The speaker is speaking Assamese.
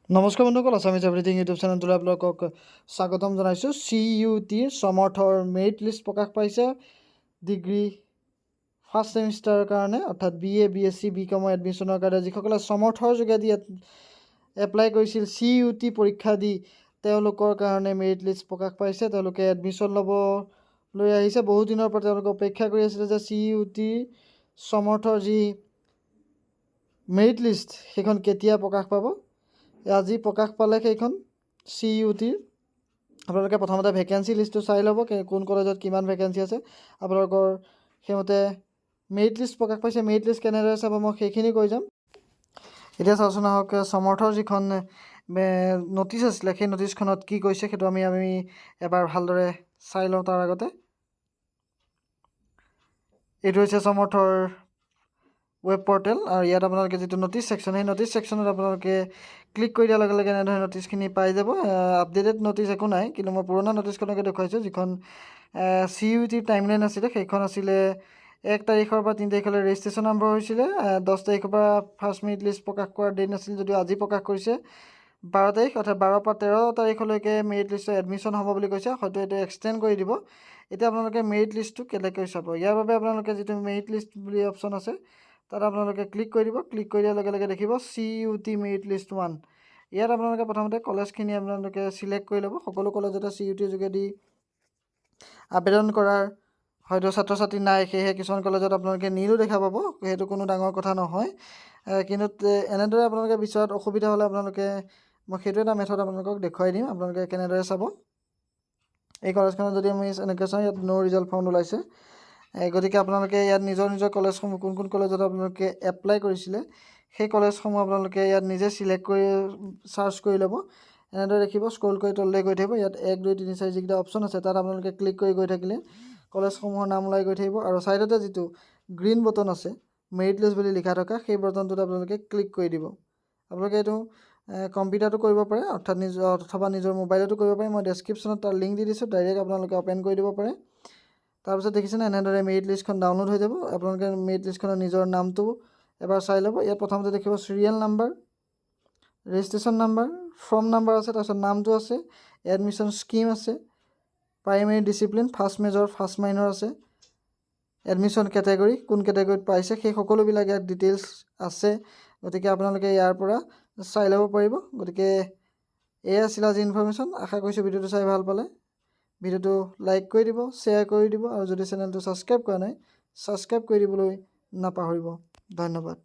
নমস্কাৰ বন্ধুসকল, আছামিজ এভৰিথিং ইউটিউব চেনেলটোলৈ আপোনালোকক স্বাগতম জনাইছোঁ। CUTৰ সমৰ্থৰ মেৰিট লিষ্ট প্ৰকাশ পাইছে ডিগ্ৰী ফাৰ্ষ্ট ছেমিষ্টাৰৰ কাৰণে, অৰ্থাৎ BA BSc BCom এডমিশ্যনৰ কাৰণে যিসকলে সমৰ্থৰ যোগেদি এপ্লাই কৰিছিল CUT পৰীক্ষা দি, তেওঁলোকৰ কাৰণে মেৰিট লিষ্ট প্ৰকাশ পাইছে। তেওঁলোকে এডমিশ্যন ল'বলৈ আহিছে। বহু দিনৰ পৰা তেওঁলোকে অপেক্ষা কৰি আছিলে যে CUT সমৰ্থৰ যি মেৰিট লিষ্ট সেইখন কেতিয়া প্ৰকাশ পাব। আজি প্ৰকাশ পালে সেইখন CUTৰ। আপোনালোকে প্ৰথমতে ভেকেঞ্চি লিষ্টটো চাই ল'ব, কোন কলেজত কিমান ভেকেঞ্চি আছে। আপোনালোকৰ সেইমতে মেৰিট লিষ্ট প্ৰকাশ পাইছে। মেৰিট লিষ্ট কেনেদৰে চাব মই সেইখিনি কৈ যাম। এতিয়া চাওঁচোন আহক, সমৰ্থৰ যিখন নটিচ আছিলে সেই নটিচখনত কি কৈছে সেইটো আমি এবাৰ ভালদৰে চাই লওঁ। তাৰ আগতে এইটো হৈছে সমৰ্থৰ ৱেব পৰ্টেল, আৰু ইয়াত আপোনালোকে যিটো নটিচ ছেকশ্যন, সেই নটিচ ছেকশ্যনত আপোনালোকে ক্লিক কৰি দিয়াৰ লগে লগে এনেধৰণে নটিচখিনি পাই যাব। আপডেটেড নটিচ একো নাই, কিন্তু মই পুৰণা নটিচখনকে দেখুৱাইছোঁ। যিখন CUTৰ টাইমলাইন আছিলে সেইখন আছিলে 1 তাৰিখৰ পৰা 3 তাৰিখলৈ ৰেজিষ্ট্ৰেশ্যন আৰম্ভ হৈছিলে। 10 তাৰিখৰ পৰা ফাৰ্ষ্ট মেৰিট লিষ্ট প্ৰকাশ কৰাৰ দিন আছিল, যদিও আজি প্ৰকাশ কৰিছে 12 তাৰিখ, অৰ্থাৎ 12 পৰা 13 তাৰিখলৈকে মেৰিট লিষ্টৰ এডমিশ্যন হ'ব বুলি কৈছে। হয়তো এইটো এক্সটেণ্ড কৰি দিব। এতিয়া আপোনালোকে মেৰিট লিষ্টটো কেনেকৈ চাব, ইয়াৰ বাবে আপোনালোকে যিটো মেৰিট লিষ্ট বুলি অপশ্যন আছে তাত আপোনালোকে ক্লিক কৰি দিব। ক্লিক কৰি দিয়াৰ লগে লগে দেখিব CUT মেৰিট লিষ্ট 1। ইয়াত আপোনালোকে প্ৰথমতে কলেজখিনি আপোনালোকে চিলেক্ট কৰি ল'ব। সকলো কলেজতে CUTৰ যোগেদি আবেদন কৰাৰ হয়তো ছাত্ৰ ছাত্ৰী নাই, সেয়েহে কিছুমান কলেজত আপোনালোকে নীলো দেখা পাব। সেইটো কোনো ডাঙৰ কথা নহয়, কিন্তু এনেদৰে আপোনালোকে বিচৰাত অসুবিধা হ'লে মই সেইটো এটা মেথড আপোনালোকক দেখুৱাই দিম। আপোনালোকে কেনেদৰে চাব। এই কলেজখনত যদি আমি এনেকৈ চাওঁ, ইয়াত ন' ৰিজাল্ট ফাউণ্ড ওলাইছে। গতিকে আপোনালোকে ইয়াত নিজৰ কলেজসমূহ কোন কলেজত আপোনালোকে এপ্লাই কৰিছিলে সেই কলেজসমূহ আপোনালোকে ইয়াত নিজে চিলেক্ট কৰি চাৰ্চ কৰি ল'ব। এনেদৰে দেখিব, স্ক্ৰল কৰি তললৈ গৈ থাকিব। ইয়াত 1 2 3 4 যিকেইটা অপশ্যন আছে তাত আপোনালোকে ক্লিক কৰি গৈ থাকিলে কলেজসমূহৰ নাম ওলাই গৈ থাকিব, আৰু ছাইডতে যিটো গ্ৰীণ বটন আছে মেৰিট লিষ্ট বুলি লিখা থকা, সেই বটনটোত আপোনালোকে ক্লিক কৰি দিব। আপোনালোকে এইটো কম্পিউটাৰটো কৰিব পাৰে, অথবা নিজৰ মোবাইলতো কৰিব পাৰে। মই ডেছক্ৰিপশ্যনত তাৰ লিংক দি দিছোঁ, ডাইৰেক্ট আপোনালোকে অ'পেন কৰি দিব পাৰে। তাৰপিছত দেখিছেনে এনেদৰে মেৰিট লিষ্টখন ডাউনলোড হৈ যাব। আপোনালোকে মেৰিট লিষ্টখনৰ নিজৰ নামটো এবাৰ চাই ল'ব। ইয়াত প্ৰথমতে দেখিব serial number, registration number, form number আছে, তাৰপিছত নামটো আছে, এডমিশ্যন স্কিম আছে, primary discipline, first major first minor আছে, এডমিশ্যন কেটেগৰী, কোন কেটেগৰীত পাইছে সেই সকলোবিলাক ইয়াত ডিটেইলছ আছে। গতিকে আপোনালোকে ইয়াৰ পৰা চাই ল'ব পাৰিব। গতিকে এয়া আছিল আজি ইনফৰ্মেশ্যন। আশা কৰিছোঁ ভিডিঅ'টো চাই ভাল পালে। ভিডিঅ'টো লাইক কৰি দিব, শ্বেয়াৰ কৰি দিব, আৰু যদি চেনেলটো ছাবস্ক্ৰাইব কৰা নাই ছাবস্ক্ৰাইব কৰি দিবলৈ নাপাহৰিব। ধন্যবাদ।